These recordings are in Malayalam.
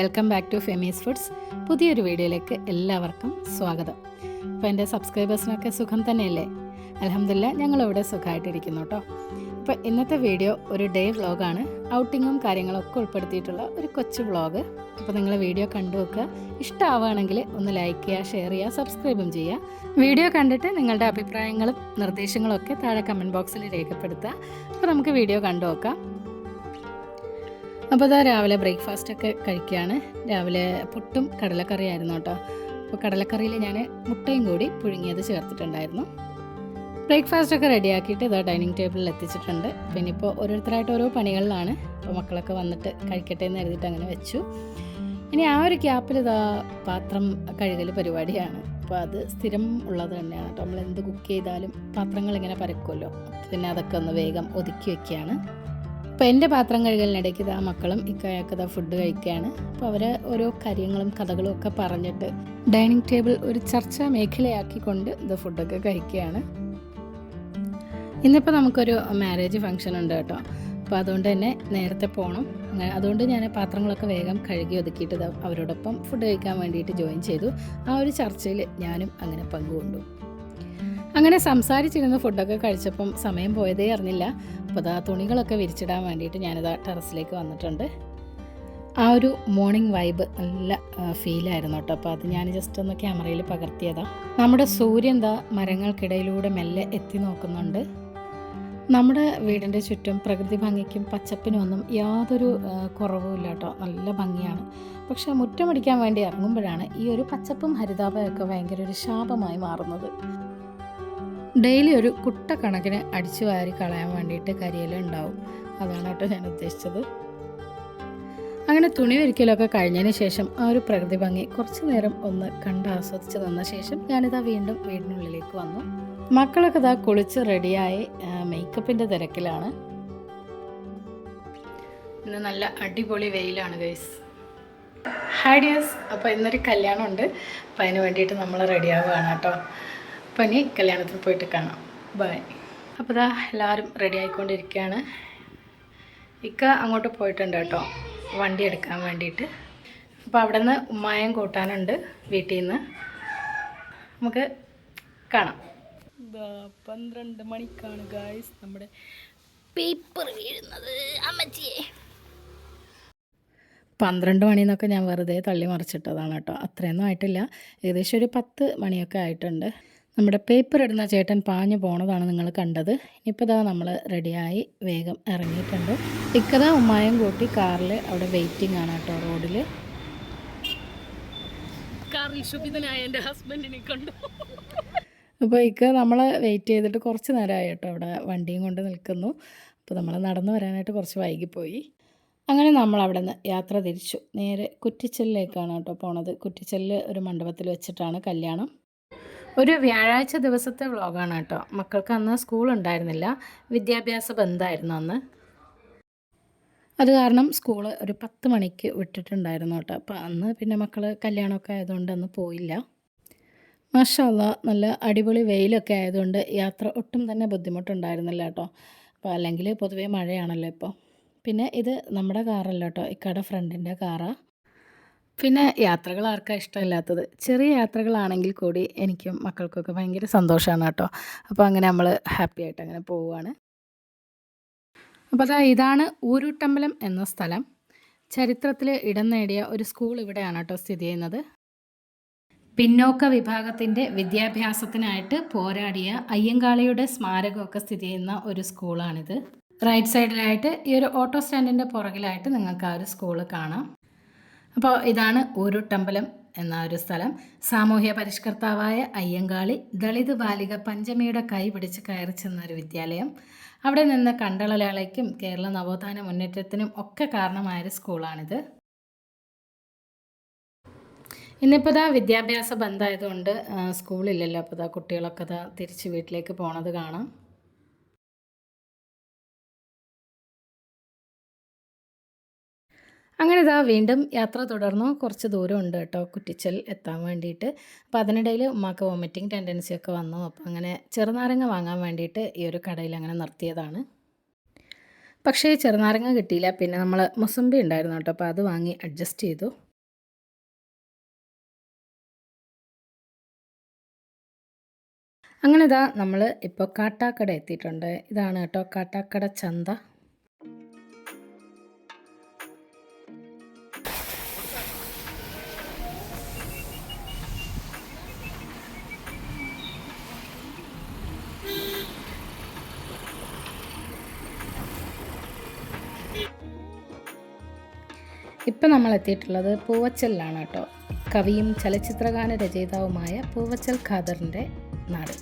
Welcome back to Femi's foods. പുതിയൊരു വീഡിയോയിലേക്ക് എല്ലാവർക്കും സ്വാഗതം. അപ്പോൾ എൻ്റെ സബ്സ്ക്രൈബേഴ്സിനൊക്കെ സുഖം തന്നെയല്ലേ? അൽഹംദുലില്ലാ, ഞങ്ങളിവിടെ സുഖമായിട്ടിരിക്കുന്നു കേട്ടോ. അപ്പോൾ ഇന്നത്തെ വീഡിയോ ഒരു ഡേ വ്ളോഗാണ്. ഔട്ടിങ്ങും കാര്യങ്ങളൊക്കെ ഉൾപ്പെടുത്തിയിട്ടുള്ള ഒരു കൊച്ചു വ്ളോഗ്. അപ്പോൾ നിങ്ങൾ വീഡിയോ കണ്ടു വെക്കുക. ഇഷ്ടമാവുകയാണെങ്കിൽ ഒന്ന് ലൈക്ക് ചെയ്യുക, ഷെയർ ചെയ്യുക, സബ്സ്ക്രൈബും ചെയ്യുക. വീഡിയോ കണ്ടിട്ട് നിങ്ങളുടെ അഭിപ്രായങ്ങളും നിർദ്ദേശങ്ങളും ഒക്കെ താഴെ കമൻറ്റ് ബോക്സിൽ രേഖപ്പെടുത്തുക. അപ്പോൾ നമുക്ക് വീഡിയോ കണ്ടു നോക്കാം. അപ്പോൾ അതാ രാവിലെ ബ്രേക്ക്ഫാസ്റ്റൊക്കെ കഴിക്കുകയാണ്. രാവിലെ പുട്ടും കടലക്കറിയായിരുന്നു കേട്ടോ. അപ്പോൾ കടലക്കറിയിൽ ഞാൻ മുട്ടയും കൂടി പുഴുങ്ങിയത് ചേർത്തിട്ടുണ്ടായിരുന്നു. ബ്രേക്ക്ഫാസ്റ്റൊക്കെ റെഡിയാക്കിയിട്ട് ഇതാ ഡൈനിങ് ടേബിളിൽ എത്തിച്ചിട്ടുണ്ട്. പിന്നെ ഇപ്പോൾ ഓരോരുത്തരായിട്ട് ഓരോ പണികളിലാണ്. അപ്പോൾ മക്കളൊക്കെ വന്നിട്ട് കഴിക്കട്ടെ എന്ന് എഴുതിയിട്ട് അങ്ങനെ വെച്ചു. ഇനി ആ ഒരു ഗ്യാപ്പിൽ ഇതാ പാത്രം കഴുകൽ പരിപാടിയാണ്. അപ്പോൾ അത് സ്ഥിരം ഉള്ളത് തന്നെയാണ് കേട്ടോ. നമ്മൾ എന്ത് കുക്ക് ചെയ്താലും പാത്രങ്ങൾ ഇങ്ങനെ പരക്കുമല്ലോ. പിന്നെ അതൊക്കെ ഒന്ന് വേഗം ഒതുക്കി വയ്ക്കുകയാണ്. അപ്പോൾ എൻ്റെ പാത്രം കഴുകലിനിടയ്ക്ക് ഇതാ മക്കളും ഇക്കയൊക്കെ ഇതാ ഫുഡ് കഴിക്കുകയാണ്. അപ്പോൾ അവർ ഓരോ കാര്യങ്ങളും കഥകളും ഒക്കെ പറഞ്ഞിട്ട് ഡൈനിങ് ടേബിൾ ഒരു ചർച്ചാ മേഖലയാക്കിക്കൊണ്ട് ഇത് ഫുഡൊക്കെ കഴിക്കുകയാണ്. ഇന്നിപ്പോൾ നമുക്കൊരു മാരേജ് ഫംഗ്ഷൻ ഉണ്ട് കേട്ടോ. അപ്പോൾ അതുകൊണ്ട് തന്നെ നേരത്തെ പോകണം. അതുകൊണ്ട് ഞാൻ പാത്രങ്ങളൊക്കെ വേഗം കഴുകി ഒതുക്കിയിട്ട് അവരോടൊപ്പം ഫുഡ് കഴിക്കാൻ വേണ്ടിയിട്ട് ജോയിൻ ചെയ്തു. ആ ഒരു ചർച്ചയിൽ ഞാനും അങ്ങനെ പങ്കുകൊണ്ടു. അങ്ങനെ സംസാരിച്ചിരുന്ന് ഫുഡൊക്കെ കഴിച്ചപ്പം സമയം പോയതേ അറിഞ്ഞില്ല. അപ്പോൾ അതാ തുണികളൊക്കെ വിരിച്ചിടാൻ വേണ്ടിയിട്ട് ഞാനിതാ ടെറസിലേക്ക് വന്നിട്ടുണ്ട്. ആ ഒരു മോർണിംഗ് വൈബ് നല്ല ഫീലായിരുന്നു കേട്ടോ. അപ്പോൾ അത് ഞാൻ ജസ്റ്റ് ഒന്ന് ക്യാമറയിൽ പകർത്തിയതാണ്. നമ്മുടെ സൂര്യൻ ദാ മരങ്ങൾക്കിടയിലൂടെ മെല്ലെ എത്തി നോക്കുന്നുണ്ട്. നമ്മുടെ വീടിൻ്റെ ചുറ്റും പ്രകൃതി ഭംഗിക്കും പച്ചപ്പിനും ഒന്നും യാതൊരു കുറവുമില്ല കേട്ടോ. നല്ല ഭംഗിയാണ്. പക്ഷേ മുറ്റമടിക്കാൻ വേണ്ടി ഇറങ്ങുമ്പോഴാണ് ഈ ഒരു പച്ചപ്പും ഹരിതാപയൊക്കെ ഭയങ്കര ഒരു ശാപമായി മാറുന്നത്. ഡെയിലി ഒരു കുട്ടക്കണക്കിന് അടിച്ചു വാരി കളയാൻ വേണ്ടിയിട്ട് കരിയില ഉണ്ടാവും. അതാണ് കേട്ടോ ഞാൻ ഉദ്ദേശിച്ചത്. അങ്ങനെ തുണി ഒരിക്കലൊക്കെ കഴിഞ്ഞതിന് ശേഷം ആ ഒരു പ്രകൃതി ഭംഗി കുറച്ച് നേരം ഒന്ന് കണ്ട് ആസ്വദിച്ച് നിന്ന ശേഷം ഞാനിതാ വീണ്ടും വീടിനുള്ളിലേക്ക് വന്നു. മക്കളൊക്കെ ഇതാ കുളിച്ച് റെഡിയായി മേക്കപ്പിൻ്റെ തിരക്കിലാണ്. ഇന്ന് നല്ല അടിപൊളി വെയിലാണ് ഗൈസ്. Hi dears. അപ്പോൾ ഇന്നൊരു കല്യാണമുണ്ട്. അപ്പോൾ അതിന് വേണ്ടിയിട്ട് നമ്മൾ റെഡിയാവുകയാണ് കേട്ടോ. അപ്പോൾ ഇനി കല്യാണത്തിന് പോയിട്ട് കാണാം. ബൈ. അപ്പോൾ ഇതാ എല്ലാവരും റെഡി ആയിക്കൊണ്ടിരിക്കുകയാണ്. ഇക്ക അങ്ങോട്ട് പോയിട്ടുണ്ട് കേട്ടോ, വണ്ടി എടുക്കാൻ വേണ്ടിയിട്ട്. അപ്പോൾ അവിടെ നിന്ന് ഉമ്മായം കൂട്ടാനുണ്ട് വീട്ടിൽ നിന്ന്. നമുക്ക് കാണാം. 12 മണിക്കാണ് ഗായ്സ് നമ്മുടെ പേപ്പർ വീഴുന്നത്. അമ്മച്ചിയെ 12 മണിന്നൊക്കെ ഞാൻ വെറുതെ തള്ളി മറിച്ചിട്ടതാണ് കേട്ടോ. അത്രയൊന്നും ആയിട്ടില്ല. ഏകദേശം ഒരു 10 മണിയൊക്കെ ആയിട്ടുണ്ട്. നമ്മുടെ പേപ്പർ ഇടുന്ന ചേട്ടൻ പാഞ്ഞു പോണതാണ് നിങ്ങൾ കണ്ടത്. ഇനിയിപ്പോൾ ഇതാ നമ്മൾ റെഡിയായി വേഗം ഇറങ്ങിയിട്ടുണ്ട്. ഇക്കതാ ഉമ്മായും കൂട്ടി കാറിൽ അവിടെ വെയിറ്റിംഗ് ആണ് കേട്ടോ റോഡിൽ. കാറിൽ ശുഭിതനായ എൻ്റെ ഹസ്ബൻഡിനെ കണ്ടു. അപ്പോൾ ഇക്ക നമ്മളെ വെയിറ്റ് ചെയ്തിട്ട് കുറച്ച് നേരമായി കേട്ടോ അവിടെ വണ്ടിയും കൊണ്ട് നിൽക്കുന്നു. അപ്പോൾ നമ്മൾ നടന്നു വരാനായിട്ട് കുറച്ച് വൈകിപ്പോയി. അങ്ങനെ നമ്മൾ അവിടെ നിന്ന് യാത്ര തിരിച്ചു. നേരെ കുറ്റിച്ചലിലേക്കാണ് കേട്ടോ പോണത്. കുറ്റിച്ചലിൽ ഒരു മണ്ഡപത്തിൽ വെച്ചിട്ടാണ് കല്യാണം. ഒരു വ്യാഴാഴ്ച ദിവസത്തെ വ്ളോഗാണ് കേട്ടോ. മക്കൾക്ക് അന്ന് സ്കൂൾ ഉണ്ടായിരുന്നില്ല, വിദ്യാഭ്യാസ ബന്ധമായിരുന്നു അന്ന്. അത് കാരണം സ്കൂൾ ഒരു 10 മണിക്ക് വിട്ടിട്ടുണ്ടായിരുന്നു കേട്ടോ. അപ്പോൾ അന്ന് പിന്നെ മക്കൾ കല്യാണമൊക്കെ ആയതുകൊണ്ട് അന്ന് പോയില്ല. മാഷാ അല്ലാഹ്, നല്ല അടിപൊളി വെയിലൊക്കെ ആയതുകൊണ്ട് യാത്ര ഒട്ടും തന്നെ ബുദ്ധിമുട്ടുണ്ടായിരുന്നില്ല കേട്ടോ. അപ്പോൾ അല്ലെങ്കിൽ പൊതുവേ മഴയാണല്ലോ ഇപ്പോൾ. പിന്നെ ഇത് നമ്മുടെ കാറല്ല കേട്ടോ, ഇക്കയുടെ ഫ്രണ്ടിൻ്റെ കാറാണ്. പിന്നെ യാത്രകൾ ആർക്കാണ് ഇഷ്ടമില്ലാത്തത്? ചെറിയ യാത്രകളാണെങ്കിൽ കൂടി എനിക്കും മക്കൾക്കൊക്കെ ഭയങ്കര സന്തോഷമാണ് കേട്ടോ. അപ്പോൾ അങ്ങനെ നമ്മൾ ഹാപ്പി ആയിട്ട് അങ്ങനെ പോവുകയാണ്. അപ്പോൾ അതാ ഇതാണ് ഊരൂട്ടമ്പലം എന്ന സ്ഥലം. ചരിത്രത്തിൽ ഇടം നേടിയ ഒരു സ്കൂൾ ഇവിടെയാണ് കേട്ടോ സ്ഥിതി ചെയ്യുന്നത്. പിന്നോക്ക വിഭാഗത്തിൻ്റെ വിദ്യാഭ്യാസത്തിനായിട്ട് പോരാടിയ അയ്യങ്കാളിയുടെ സ്മാരകമൊക്കെ സ്ഥിതി ചെയ്യുന്ന ഒരു സ്കൂളാണിത്. റൈറ്റ് സൈഡിലായിട്ട് ഈ ഒരു ഓട്ടോ സ്റ്റാൻഡിൻ്റെ പുറകിലായിട്ട് നിങ്ങൾക്ക് ആ ഒരു സ്കൂള് കാണാം. അപ്പോൾ ഇതാണ് ഊരൂട്ടമ്പലം എന്ന ഒരു സ്ഥലം. സാമൂഹ്യ പരിഷ്കർത്താവായ അയ്യങ്കാളി ദളിത് ബാലിക പഞ്ചമിയുടെ കൈ പിടിച്ച് കയറി ചെന്നൊരു വിദ്യാലയം. അവിടെ നിന്ന് കണ്ടളലാളയ്ക്കും കേരള നവോത്ഥാന മുന്നേറ്റത്തിനും ഒക്കെ കാരണമായൊരു സ്കൂളാണിത്. ഇന്നിപ്പോൾ ഇതാ വിദ്യാഭ്യാസ ബന്ധമായതുകൊണ്ട് സ്കൂളില്ലല്ലോ. അപ്പോൾ ഇതാ കുട്ടികളൊക്കെ ഇതാ തിരിച്ച് വീട്ടിലേക്ക് പോണത് കാണാം. അങ്ങനെ ഇതാ വീണ്ടും യാത്ര തുടർന്നു. കുറച്ച് ദൂരം ഉണ്ട് കേട്ടോ കുറ്റിച്ചൽ എത്താൻ വേണ്ടിയിട്ട്. അപ്പോൾ അതിനിടയിൽ ഉമ്മാക്ക് വോമിറ്റിംഗ് ടെൻഡൻസി ഒക്കെ വന്നു. അപ്പോൾ അങ്ങനെ ചെറുനാരങ്ങ വാങ്ങാൻ വേണ്ടിയിട്ട് ഈ ഒരു കടയിൽ അങ്ങനെ നിർത്തിയതാണ്. പക്ഷേ ചെറുനാരങ്ങ കിട്ടിയില്ല. പിന്നെ നമ്മൾ മുസമ്പി ഉണ്ടായിരുന്നു കേട്ടോ. അപ്പോൾ അത് വാങ്ങി അഡ്ജസ്റ്റ് ചെയ്തു. അങ്ങനെ ഇതാ നമ്മൾ ഇപ്പോൾ കാട്ടാക്കട എത്തിയിട്ടുണ്ട്. ഇതാണ് കേട്ടോ കാട്ടാക്കട ചന്ത. ഇപ്പം നമ്മൾ എത്തിയിട്ടുള്ളത് പൂവച്ചലിലാണ് കേട്ടോ. കവിയും ചലച്ചിത്രഗാന രചയിതാവുമായ പൂവച്ചൽ ഖാദറിൻ്റെ നാട്.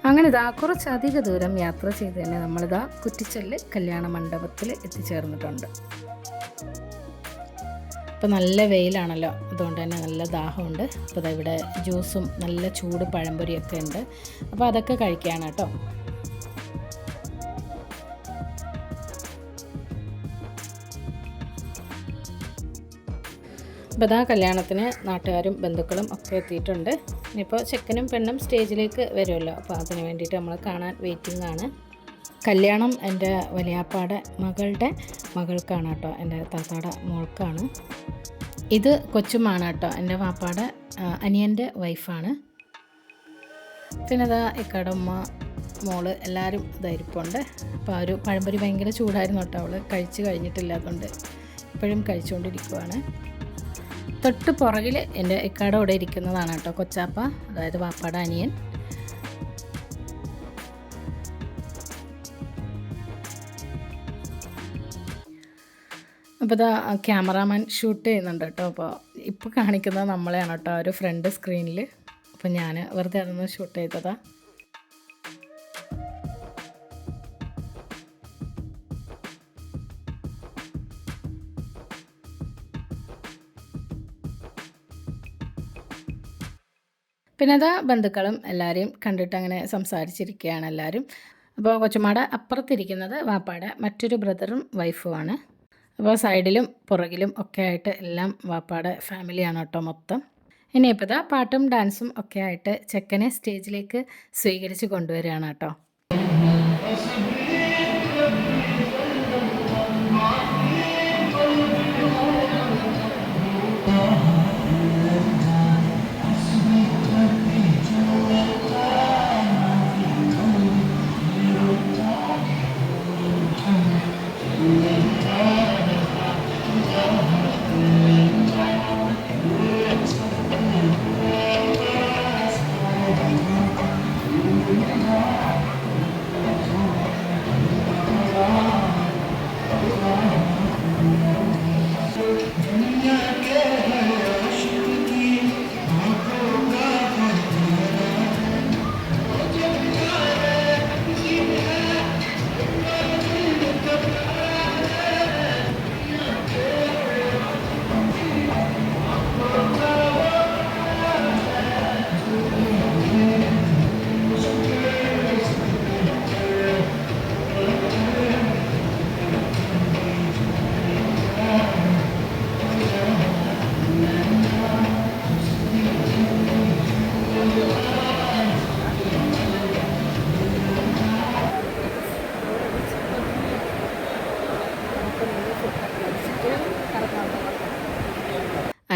അങ്ങനെ ഇതാ കുറച്ചധിക ദൂരം യാത്ര ചെയ്ത് തന്നെ നമ്മളിതാ കുറ്റിച്ചല് കല്യാണ മണ്ഡപത്തിൽ എത്തിച്ചേർന്നിട്ടുണ്ട്. ഇപ്പോൾ നല്ല വെയിലാണല്ലോ, അതുകൊണ്ട് തന്നെ നല്ല ദാഹമുണ്ട്. അപ്പോൾ ഇവിടെ ജ്യൂസും നല്ല ചൂട് പഴംപൊരിയൊക്കെ ഉണ്ട്. അപ്പോൾ അതൊക്കെ കഴിക്കുകയാണ് കേട്ടോ. അപ്പോൾ ഇതാ കല്യാണത്തിന് നാട്ടുകാരും ബന്ധുക്കളും ഒക്കെ എത്തിയിട്ടുണ്ട്. ഇനിയിപ്പോൾ ചെക്കനും പെണ്ണും സ്റ്റേജിലേക്ക് വരുമല്ലോ, അപ്പോൾ അതിന് വേണ്ടിയിട്ട് നമ്മൾ കാണാൻ വെയിറ്റിംഗ് ആണ്. കല്യാണം എൻ്റെ വലിയാപ്പാടെ മകളുടെ മകൾക്കാണ് കേട്ടോ, എൻ്റെ താത്താടെ മോൾക്കാണ്. ഇത് കൊച്ചുമാണ് കേട്ടോ, എൻ്റെ വാപ്പാടെ അനിയൻ്റെ വൈഫാണ്. പിന്നെ ഇതാ ഇക്കടെ ഉമ്മ മോള് എല്ലാവരും ഇതായിരിപ്പുണ്ട്. അപ്പോൾ ആ ഒരു പഴംപൊരി ഭയങ്കര ചൂടായിരുന്നു കേട്ടോ, അവൾ കഴിച്ച് കഴിഞ്ഞിട്ടില്ലാത്തതുകൊണ്ട് ഇപ്പോഴും കഴിച്ചുകൊണ്ടിരിക്കുവാണ്. തൊട്ട് പുറകിൽ എൻ്റെ ഇക്കാടെ കൂടെ ഇരിക്കുന്നതാണ് കേട്ടോ കൊച്ചാപ്പ, അതായത് വാപ്പാടെ അനിയൻ. അപ്പോൾ ഇതാ ക്യാമറാമാൻ ഷൂട്ട് ചെയ്യുന്നുണ്ട് കേട്ടോ. അപ്പോൾ ഇപ്പോൾ കാണിക്കുന്നത് നമ്മളെയാണ് കേട്ടോ, ഒരു ഫ്രണ്ട് സ്ക്രീനിൽ. അപ്പോൾ ഞാൻ വെറുതെ അതൊന്ന് ഷൂട്ട് ചെയ്തതാണ്. പിന്നെ അതാ ബന്ധുക്കളും എല്ലാവരെയും കണ്ടിട്ട് അങ്ങനെ സംസാരിച്ചിരിക്കുകയാണ് എല്ലാവരും. അപ്പോൾ കൊച്ചുമാടെ അപ്പുറത്തിരിക്കുന്നത് വാപ്പാടെ മറ്റൊരു ബ്രദറും വൈഫുമാണ്. അപ്പോൾ സൈഡിലും പുറകിലും ഒക്കെ ആയിട്ട് എല്ലാം വാപ്പാടെ ഫാമിലിയാണ് കേട്ടോ മൊത്തം. ഇനിയിപ്പോൾ ഇതാ പാട്ടും ഡാൻസും ഒക്കെ ആയിട്ട് ചെക്കനെ സ്റ്റേജിലേക്ക് സ്വീകരിച്ച് കൊണ്ടുവരികയാണ് കേട്ടോ.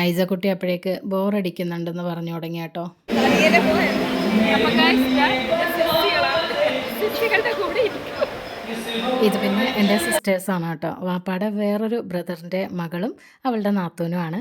ഐസക്കുട്ടി അപ്പോഴേക്ക് ബോറടിക്കുന്നുണ്ടെന്ന് പറഞ്ഞു തുടങ്ങി കേട്ടോ. ഇത് പിന്നെ എൻ്റെ സിസ്റ്റേഴ്സാണ് കേട്ടോ. വാപ്പാടെ വേറൊരു ബ്രദറിൻ്റെ മകളും അവളുടെ നാത്തൂനുമാണ്.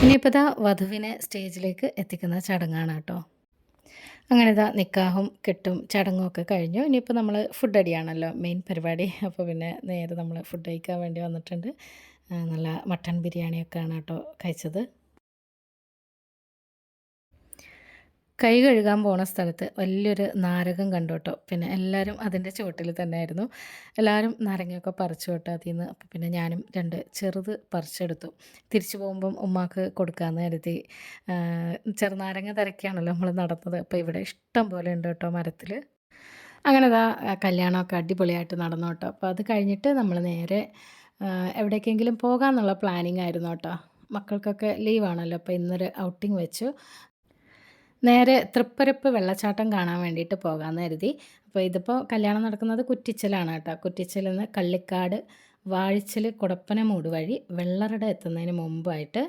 ഇനിയിപ്പോൾ ഇതാ വധുവിനെ സ്റ്റേജിലേക്ക് എത്തിക്കുന്ന ചടങ്ങാണ് കേട്ടോ. അങ്ങനെ ഇതാ നിക്കാഹും കെട്ടും ചടങ്ങും ഒക്കെ കഴിഞ്ഞു. ഇനിയിപ്പോൾ നമ്മൾ ഫുഡ് അടിയാണല്ലോ മെയിൻ പരിപാടി. അപ്പോൾ പിന്നെ നേരെ നമ്മൾ ഫുഡ് കഴിക്കാൻ വേണ്ടി വന്നിട്ടുണ്ട്. നല്ല മട്ടൺ ബിരിയാണിയൊക്കെയാണ് കേട്ടോ കഴിച്ചത്. കൈ കഴുകാൻ പോണ സ്ഥലത്ത് വലിയൊരു നാരകം കണ്ടു കേട്ടോ. പിന്നെ എല്ലാവരും അതിൻ്റെ ചുവട്ടിൽ തന്നെയായിരുന്നു. എല്ലാവരും നാരങ്ങയൊക്കെ പറിച്ചു കേട്ടോ അതിൽ നിന്ന്. അപ്പോൾ പിന്നെ ഞാനും 2 ചെറുത് പറിച്ചെടുത്തു. തിരിച്ചു പോകുമ്പം ഉമ്മാക്ക് കൊടുക്കാമെന്ന് കരുതി. ചെറുനാരങ്ങ തിരക്കിയാണല്ലോ നമ്മൾ നടന്നത്. അപ്പോൾ ഇവിടെ ഇഷ്ടം പോലെ ഉണ്ട് കേട്ടോ മരത്തിൽ. അങ്ങനെ കല്യാണമൊക്കെ അടിപൊളിയായിട്ട് നടന്നു കേട്ടോ. അപ്പോൾ അത് കഴിഞ്ഞിട്ട് നമ്മൾ നേരെ എവിടേക്കെങ്കിലും പോകാമെന്നുള്ള പ്ലാനിങ് ആയിരുന്നു കേട്ടോ. മക്കൾക്കൊക്കെ ലീവാണല്ലോ. അപ്പോൾ ഇന്നൊരു ഔട്ടിങ് വെച്ചു. നേരെ തൃപ്പരപ്പ് വെള്ളച്ചാട്ടം കാണാൻ വേണ്ടിയിട്ട് പോകാമെന്ന് കരുതി. അപ്പോൾ ഇതിപ്പോൾ കല്യാണം നടക്കുന്നത് കുറ്റിച്ചലാണ് കേട്ടോ. കുറ്റിച്ചലിൽ നിന്ന് കള്ളിക്കാട് വാഴിച്ചൽ കുടപ്പനമൂട് വഴി വെള്ളറട എത്തുന്നതിന് മുമ്പായിട്ട്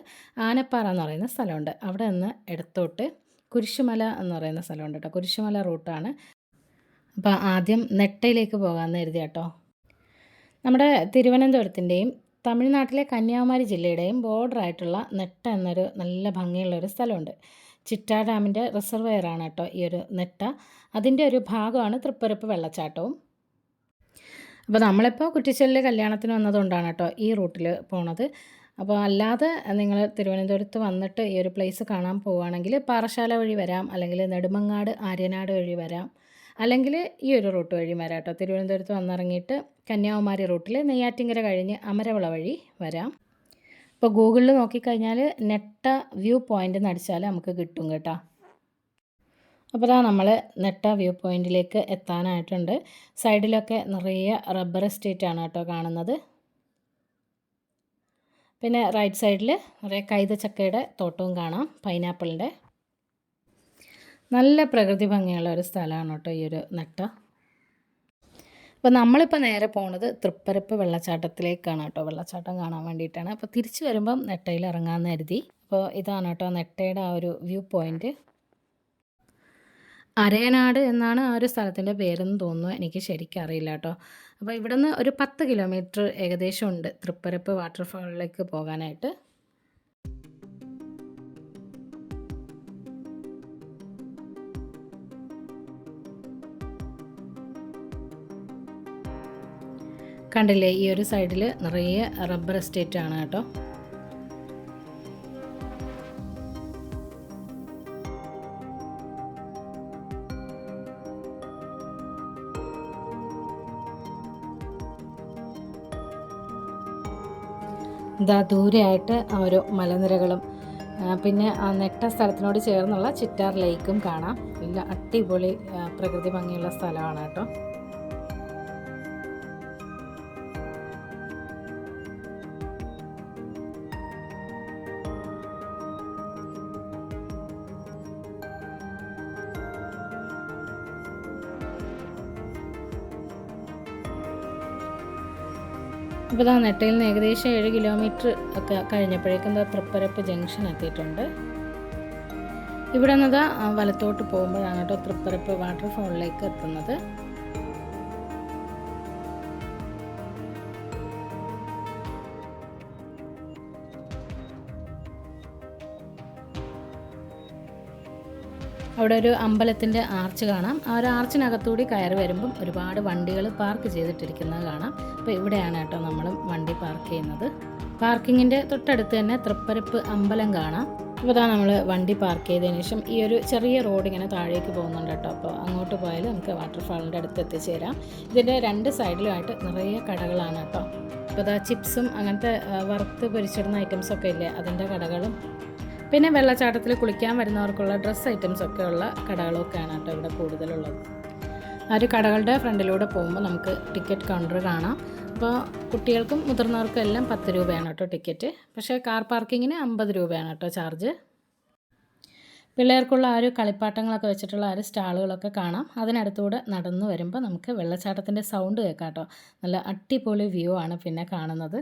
ആനപ്പാറ എന്ന് പറയുന്ന സ്ഥലമുണ്ട്. അവിടെ നിന്ന് ഇടത്തോട്ട് കുരിശുമല എന്ന് പറയുന്ന സ്ഥലമുണ്ട് കേട്ടോ. കുരിശുമല റൂട്ടാണ്. അപ്പോൾ ആദ്യം നെട്ടയിലേക്ക് പോകാമെന്ന് കരുതി കേട്ടോ. നമ്മുടെ തിരുവനന്തപുരത്തിൻ്റെയും തമിഴ്നാട്ടിലെ കന്യാകുമാരി ജില്ലയുടെയും ബോർഡറായിട്ടുള്ള നെട്ട എന്നൊരു നല്ല ഭംഗിയുള്ളൊരു സ്ഥലമുണ്ട്. ചിറ്റാ ഡാമിൻ്റെ റിസർവെയറാണ് കേട്ടോ ഈ ഒരു നെട്ട. അതിൻ്റെ ഒരു ഭാഗമാണ് തൃപ്പരപ്പ് വെള്ളച്ചാട്ടവും. അപ്പോൾ നമ്മളിപ്പോൾ കുറ്റിച്ചലിൽ കല്യാണത്തിന് വന്നതുകൊണ്ടാണ് കേട്ടോ ഈ റൂട്ടിൽ പോണത്. അപ്പോൾ അല്ലാതെ നിങ്ങൾ തിരുവനന്തപുരത്ത് വന്നിട്ട് ഈ ഒരു പ്ലേസ് കാണാൻ പോവുകയാണെങ്കിൽ പാറശാല വഴി വരാം, അല്ലെങ്കിൽ നെടുമങ്ങാട് ആര്യനാട് വഴി വരാം, അല്ലെങ്കിൽ ഈ ഒരു റൂട്ട് വഴി വരാം കേട്ടോ. തിരുവനന്തപുരത്ത് വന്നിറങ്ങിയിട്ട് കന്യാകുമാരി റൂട്ടിൽ നെയ്യാറ്റിങ്കര കഴിഞ്ഞ് അമരവിള വഴി വരാം. ഇപ്പോൾ ഗൂഗിളിൽ നോക്കിക്കഴിഞ്ഞാൽ നെട്ട വ്യൂ പോയിൻ്റ് എന്ന് അടിച്ചാൽ നമുക്ക് കിട്ടും കേട്ടോ. അപ്പോൾ നമ്മൾ നെട്ട വ്യൂ പോയിൻറ്റിലേക്ക് എത്താനായിട്ടുണ്ട്. സൈഡിലൊക്കെ നിറയെ റബ്ബർ എസ്റ്റേറ്റാണ് കേട്ടോ കാണുന്നത്. പിന്നെ റൈറ്റ് സൈഡിൽ നിറയെ കൈതച്ചക്കയുടെ തോട്ടവും കാണാം, പൈനാപ്പിളിൻ്റെ. നല്ല പ്രകൃതി ഭംഗിയുള്ള ഒരു സ്ഥലമാണ് കേട്ടോ ഈ ഒരു നെട്ട. അപ്പോൾ നമ്മളിപ്പോൾ നേരെ പോണത് തൃപ്പരപ്പ് വെള്ളച്ചാട്ടത്തിലേക്കാണ് കേട്ടോ. വെള്ളച്ചാട്ടം കാണാൻ വേണ്ടിയിട്ടാണ്. അപ്പോൾ തിരിച്ച് വരുമ്പം നെട്ടയിൽ ഇറങ്ങാമെന്ന് കരുതി. അപ്പോൾ ഇതാണ് കേട്ടോ നെട്ടയുടെ ആ ഒരു വ്യൂ പോയിൻറ്റ്. അരയനാട് എന്നാണ് ആ ഒരു സ്ഥലത്തിൻ്റെ പേരെന്ന് തോന്നുന്നു. എനിക്ക് ശരിക്കും അറിയില്ല കേട്ടോ. അപ്പോൾ ഇവിടെ നിന്ന് ഒരു 10 കിലോമീറ്റർ ഏകദേശം ഉണ്ട് തൃപ്പരപ്പ് വാട്ടർഫാളിലേക്ക് പോകാനായിട്ട്. കണ്ടില്ലേ, ഈ ഒരു സൈഡിൽ നിറയെ റബ്ബർ എസ്റ്റേറ്റ് ആണ് കേട്ടോ. ഇതാ ദൂരെയായിട്ട് ആ ഒരു മലനിരകളും പിന്നെ ആ നെട്ട സ്ഥലത്തിനോട് ചേർന്നുള്ള ചിറ്റാർ ലേക്കും കാണാം. നല്ല അടിപൊളി പ്രകൃതി ഭംഗിയുള്ള സ്ഥലമാണ് കേട്ടോ. അപ്പോൾ നെട്ടയിൽ നിന്ന് ഏകദേശം 7 കിലോമീറ്റർ ഒക്കെ കഴിഞ്ഞപ്പോഴേക്കും തൃപ്പരപ്പ് ജംഗ്ഷൻ എത്തിയിട്ടുണ്ട്. ഇവിടെ നിന്ന് വലത്തോട്ട് പോകുമ്പോഴാണ് കേട്ടോ തൃപ്പരപ്പ് വാട്ടർഫാളിലേക്ക് എത്തുന്നത്. അവിടെ ഒരു അമ്പലത്തിൻ്റെ ആർച്ച് കാണാം. ആ ഒരു ആർച്ചിനകത്തൂടി കയറി വരുമ്പം ഒരുപാട് വണ്ടികൾ പാർക്ക് ചെയ്തിട്ടിരിക്കുന്നത് കാണാം. അപ്പോൾ ഇവിടെയാണ് കേട്ടോ നമ്മൾ വണ്ടി പാർക്ക് ചെയ്യുന്നത്. പാർക്കിങ്ങിൻ്റെ തൊട്ടടുത്ത് തന്നെ തൃപ്പരപ്പ് അമ്പലം കാണാം. അപ്പോൾ നമ്മൾ വണ്ടി പാർക്ക് ചെയ്തതിന് ശേഷം ഈ ഒരു ചെറിയ റോഡ് ഇങ്ങനെ താഴേക്ക് പോകുന്നുണ്ട് കേട്ടോ. അപ്പോൾ അങ്ങോട്ട് പോയാൽ നമുക്ക് വാട്ടർഫാളിൻ്റെ അടുത്ത് എത്തിച്ചേരാം. ഇതിൻ്റെ 2 സൈഡിലുമായിട്ട് നിറയെ കടകളാണ് കേട്ടോ. അപ്പോൾ ചിപ്സും അങ്ങനത്തെ വറുത്ത് പൊരിച്ചിടുന്ന ഐറ്റംസൊക്കെ ഇല്ലേ, അതിൻ്റെ കടകളും പിന്നെ വെള്ളച്ചാട്ടത്തിൽ കുളിക്കാൻ വരുന്നവർക്കുള്ള ഡ്രസ്സ് ഐറ്റംസൊക്കെ ഉള്ള കടകളൊക്കെയാണ് കേട്ടോ ഇവിടെ കൂടുതലുള്ളത്. ആ ഒരു കടകളുടെ ഫ്രണ്ടിലൂടെ പോകുമ്പോൾ നമുക്ക് ടിക്കറ്റ് കൗണ്ടർ കാണാം. അപ്പോൾ കുട്ടികൾക്കും മുതിർന്നവർക്കും എല്ലാം 10 രൂപയാണ് കേട്ടോ ടിക്കറ്റ്. പക്ഷേ കാർ പാർക്കിങ്ങിന് 50 രൂപയാണ് കേട്ടോ ചാർജ്. പിള്ളേർക്കുള്ള ആ ഒരു കളിപ്പാട്ടങ്ങളൊക്കെ വെച്ചിട്ടുള്ള ആ ഒരു സ്റ്റാളുകളൊക്കെ കാണാം. അതിനടുത്തൂടെ നടന്നു വരുമ്പോൾ നമുക്ക് വെള്ളച്ചാട്ടത്തിൻ്റെ സൗണ്ട് കേൾക്കാം കേട്ടോ. നല്ല അടിപൊളി വ്യൂ ആണ് പിന്നെ കാണുന്നത്.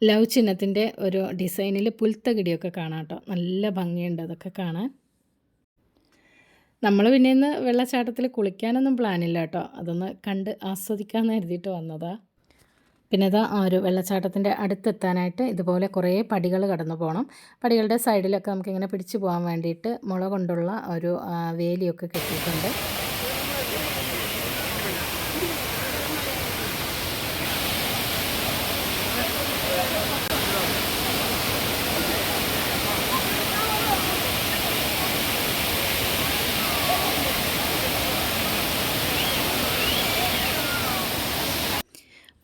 ലവ് ചിഹ്നത്തിൻ്റെ ഒരു ഡിസൈനിൽ പുൽത്തകിടിയൊക്കെ കാണാം കേട്ടോ. നല്ല ഭംഗിയുണ്ട് അതൊക്കെ കാണാൻ. നമ്മൾ പിന്നെ ഇന്ന് വെള്ളച്ചാട്ടത്തിൽ കുളിക്കാനൊന്നും പ്ലാനില്ല കേട്ടോ. അതൊന്ന് കണ്ട് ആസ്വദിക്കാമെന്ന് കരുതിയിട്ട് വന്നതാണ്. പിന്നെ ആ ഒരു വെള്ളച്ചാട്ടത്തിൻ്റെ അടുത്തെത്താനായിട്ട് ഇതുപോലെ കുറേ പടികൾ കടന്നു പോകണം. പടികളുടെ സൈഡിലൊക്കെ നമുക്കിങ്ങനെ പിടിച്ചു പോകാൻ വേണ്ടിയിട്ട് മുള കൊണ്ടുള്ള ഒരു വേലിയൊക്കെ കെട്ടിയിട്ടുണ്ട്.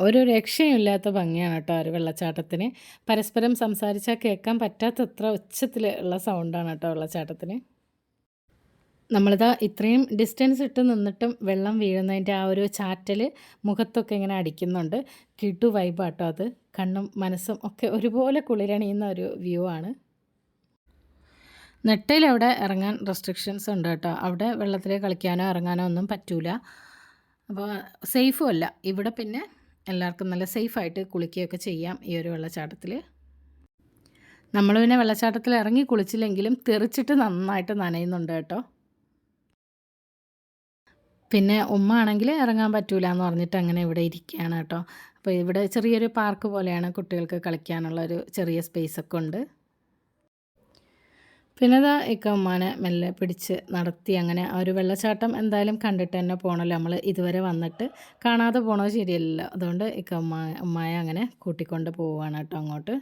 ഒരു രക്ഷയുമില്ലാത്ത ഭംഗിയാണ് കേട്ടോ ഒരു വെള്ളച്ചാട്ടത്തിന്. പരസ്പരം സംസാരിച്ചാൽ കേൾക്കാൻ പറ്റാത്തത്ര ഉച്ചത്തിലുള്ള സൗണ്ടാണ് കേട്ടോ വെള്ളച്ചാട്ടത്തിന്. നമ്മളിതാ ഇത്രയും ഡിസ്റ്റൻസ് ഇട്ട് നിന്നിട്ടും വെള്ളം വീഴുന്നതിൻ്റെ ആ ഒരു ചാറ്റൽ മുഖത്തൊക്കെ ഇങ്ങനെ അടിക്കുന്നുണ്ട്. കിടു വൈബാട്ടോ അത്. കണ്ണും മനസ്സും ഒക്കെ ഒരുപോലെ കുളിരണിയുന്ന ഒരു വ്യൂ ആണ്. നെട്ടയിൽ അവിടെ ഇറങ്ങാൻ റെസ്ട്രിക്ഷൻസ് ഉണ്ട് കേട്ടോ. അവിടെ വെള്ളത്തിൽ കളിക്കാനോ ഇറങ്ങാനോ ഒന്നും പറ്റൂല. അപ്പോൾ സേഫും അല്ല. ഇവിടെ പിന്നെ എല്ലാവർക്കും നല്ല സേഫായിട്ട് കുളിക്കുകയൊക്കെ ചെയ്യാം ഈ ഒരു വെള്ളച്ചാട്ടത്തിൽ. നമ്മൾ പിന്നെ വെള്ളച്ചാട്ടത്തിൽ ഇറങ്ങി കുളിച്ചില്ലെങ്കിലും തെറിച്ചിട്ട് നന്നായിട്ട് നനയുന്നുണ്ട് കേട്ടോ. പിന്നെ ഉമ്മ ആണെങ്കിൽ ഇറങ്ങാൻ പറ്റൂല എന്ന് പറഞ്ഞിട്ട് അങ്ങനെ ഇവിടെ ഇരിക്കുകയാണ് കേട്ടോ. അപ്പോൾ ഇവിടെ ചെറിയൊരു പാർക്ക് പോലെയാണ്, കുട്ടികൾക്ക് കളിക്കാനുള്ള ഒരു ചെറിയ സ്പേസൊക്കെ ഉണ്ട്. പിന്നെ ഇതാ ഇക്ക ഉമ്മാനെ മെല്ലെ പിടിച്ച് നടത്തി. അങ്ങനെ ആ ഒരു വെള്ളച്ചാട്ടം എന്തായാലും കണ്ടിട്ട് തന്നെ പോകണമല്ലോ, നമ്മൾ ഇതുവരെ വന്നിട്ട് കാണാതെ പോകണത് ശരിയല്ലല്ലോ. അതുകൊണ്ട് ഇക്ക ഉമ്മായെ അങ്ങനെ കൂട്ടിക്കൊണ്ട് പോവുകയാണ് കേട്ടോ അങ്ങോട്ട്.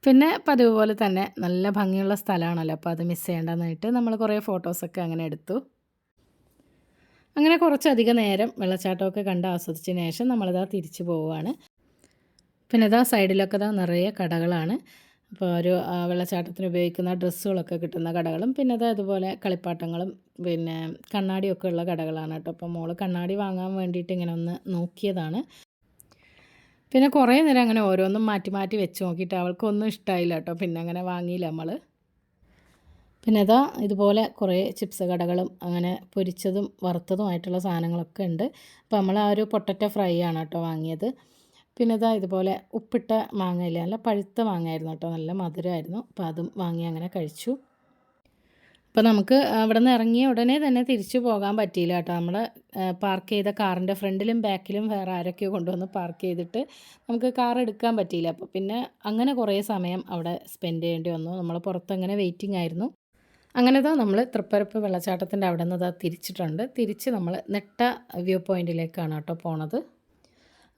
പിന്നെ പതിവ് പോലെ തന്നെ നല്ല ഭംഗിയുള്ള സ്ഥലമാണല്ലോ, അപ്പോൾ അത് മിസ് ചെയ്യേണ്ടെന്നായിട്ട് നമ്മൾ കുറേ ഫോട്ടോസൊക്കെ അങ്ങനെ എടുത്തു. അങ്ങനെ കുറച്ചധികം നേരം വെള്ളച്ചാട്ടമൊക്കെ കണ്ട് ആസ്വദിച്ചതിന് ശേഷം നമ്മളിതാ തിരിച്ചു പോവുകയാണ്. പിന്നെ ഇതാ സൈഡിലൊക്കെ ഇതാ നിറയെ കടകളാണ്. അപ്പോൾ ഒരു വെള്ളച്ചാട്ടത്തിന് ഉപയോഗിക്കുന്ന ഡ്രസ്സുകളൊക്കെ കിട്ടുന്ന കടകളും, പിന്നെ ഇതാ അതുപോലെ കളിപ്പാട്ടങ്ങളും പിന്നെ കണ്ണാടിയൊക്കെ ഉള്ള കടകളാണ് കേട്ടോ. അപ്പോൾ മോള് കണ്ണാടി വാങ്ങാൻ വേണ്ടിയിട്ട് ഇങ്ങനെ ഒന്ന് നോക്കിയതാണ്. പിന്നെ കുറേ നേരം അങ്ങനെ ഓരോന്നും മാറ്റി മാറ്റി വെച്ച് നോക്കിയിട്ട് അവൾക്കൊന്നും ഇഷ്ടമായില്ല കേട്ടോ. പിന്നെ അങ്ങനെ വാങ്ങിയില്ല നമ്മൾ. പിന്നെ ഇതാ ഇതുപോലെ കുറേ ചിപ്സ് കടകളും അങ്ങനെ പൊരിച്ചതും വറുത്തതുമായിട്ടുള്ള സാധനങ്ങളൊക്കെ ഉണ്ട്. അപ്പോൾ നമ്മൾ ആ ഒരു പൊട്ടറ്റോ ഫ്രൈ ആണ് കേട്ടോ വാങ്ങിയത്. പിന്നെ ഇതാ ഇതുപോലെ ഉപ്പിട്ട മാങ്ങയില്ല, നല്ല പഴുത്ത മാങ്ങയായിരുന്നു കേട്ടോ, നല്ല മധുരമായിരുന്നു. അപ്പോൾ അതും വാങ്ങി അങ്ങനെ കഴിച്ചു. അപ്പോൾ നമുക്ക് അവിടെ നിന്ന് ഇറങ്ങിയ ഉടനെ തന്നെ തിരിച്ചു പോകാൻ പറ്റിയില്ല കേട്ടോ. നമ്മൾ പാർക്ക് ചെയ്ത കാറിൻ്റെ ഫ്രണ്ടിലും ബാക്കിലും വേറെ ആരൊക്കെയോ കൊണ്ടുവന്ന് പാർക്ക് ചെയ്തിട്ട് നമുക്ക് കാർ എടുക്കാൻ പറ്റിയില്ല. അപ്പോൾ പിന്നെ അങ്ങനെ കുറേ സമയം അവിടെ സ്പെൻഡ് ചെയ്യേണ്ടി വന്നു. നമ്മൾ പുറത്തങ്ങനെ വെയിറ്റിംഗ് ആയിരുന്നു. അങ്ങനെ നമ്മൾ തൃപ്പരപ്പ് വെള്ളച്ചാട്ടത്തിൻ്റെ അവിടെ നിന്ന് തിരിച്ചിട്ടുണ്ട്. തിരിച്ച് നമ്മൾ നെട്ട വ്യൂ പോയിൻറ്റിലേക്കാണ് കേട്ടോ പോണത്.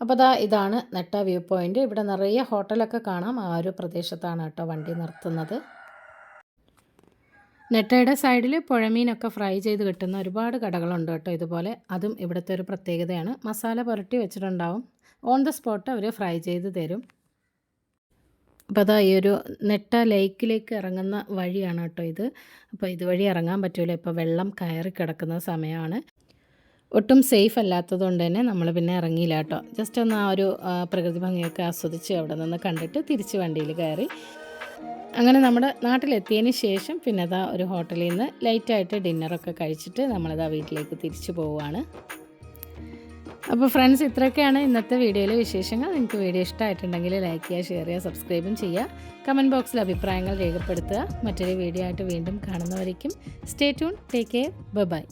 അപ്പോൾ ഇതാണ് നെട്ട വ്യൂ പോയിൻറ്റ്. ഇവിടെ നിറയെ ഹോട്ടലൊക്കെ കാണാം. ആ ഒരു പ്രദേശത്താണ് കേട്ടോ വണ്ടി നിർത്തുന്നത്. നെട്ടയുടെ സൈഡിൽ പുഴമീനൊക്കെ ഫ്രൈ ചെയ്ത് കിട്ടുന്ന ഒരുപാട് കടകളുണ്ട് കേട്ടോ ഇതുപോലെ. അതും ഇവിടുത്തെ ഒരു പ്രത്യേകതയാണ്. മസാല പുരട്ടി വെച്ചിട്ടുണ്ടാവും, ഓൺ ദ സ്പോട്ട് അവർ ഫ്രൈ ചെയ്ത് തരും. അപ്പോൾ ഈ ഒരു നെട്ട ലേക്കിലേക്ക് ഇറങ്ങുന്ന വഴിയാണ് കേട്ടോ ഇത്. അപ്പോൾ ഇതുവഴി ഇറങ്ങാൻ പറ്റില്ല, ഇപ്പോൾ വെള്ളം കയറി കിടക്കുന്ന സമയമാണ്. ഒട്ടും സേഫ് അല്ലാത്തതുകൊണ്ട് തന്നെ നമ്മൾ പിന്നെ ഇറങ്ങിയില്ല കേട്ടോ. ജസ്റ്റ് ഒന്ന് ആ ഒരു പ്രകൃതി ഭംഗിയൊക്കെ ആസ്വദിച്ച് അവിടെ നിന്ന് കണ്ടിട്ട് തിരിച്ച് വണ്ടിയിൽ കയറി. അങ്ങനെ നമ്മുടെ നാട്ടിലെത്തിയതിന് ശേഷം പിന്നെ ഒരു ഹോട്ടലിൽ നിന്ന് ലൈറ്റായിട്ട് ഡിന്നറൊക്കെ കഴിച്ചിട്ട് നമ്മളിതാ വീട്ടിലേക്ക് തിരിച്ചു പോവുകയാണ്. അപ്പോൾ ഫ്രണ്ട്സ്, ഇത്രയൊക്കെയാണ് ഇന്നത്തെ വീഡിയോയിലെ വിശേഷങ്ങൾ. നിങ്ങൾക്ക് വീഡിയോ ഇഷ്ടമായിട്ടുണ്ടെങ്കിൽ ലൈക്ക് ചെയ്യുക, ഷെയർ ചെയ്യുക, സബ്സ്ക്രൈബും ചെയ്യുക. കമൻറ്റ് ബോക്സിൽ അഭിപ്രായങ്ങൾ രേഖപ്പെടുത്തുക. മറ്റൊരു വീഡിയോ ആയിട്ട് വീണ്ടും കാണുന്നവരേക്കും stay tune, take care, by.